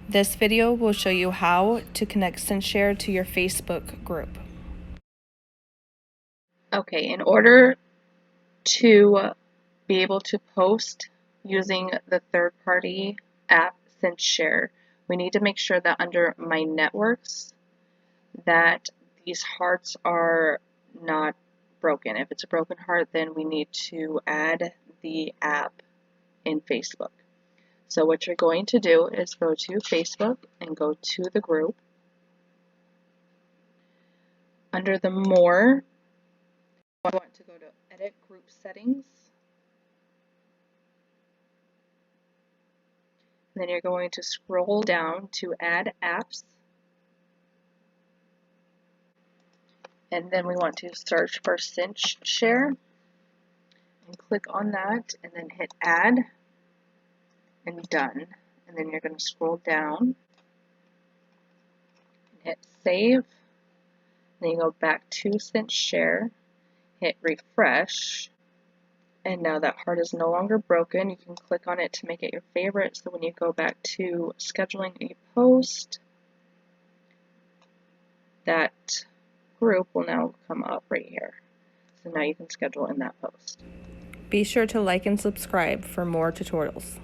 This video will show you how to connect CinchShare to your Facebook group. Okay, in order to be able to post using the third-party app CinchShare, we need to make sure that under My Networks that these hearts are not broken. If it's a broken heart, then we need to add the app in Facebook. So what you're going to do is go to Facebook and go to the group. Under the More, I want to go to Edit Group Settings. And then you're going to scroll down to Add Apps. And then we want to search for CinchShare and click on that and then hit Add and Done. And then you're going to scroll down and hit Save. Then you go back to CinchShare, hit Refresh. And now that heart is no longer broken. You can click on it to make it your favorite. So when you go back to scheduling a post, that group will now come up right here. So now you can schedule in that post. Be sure to like and subscribe for more tutorials.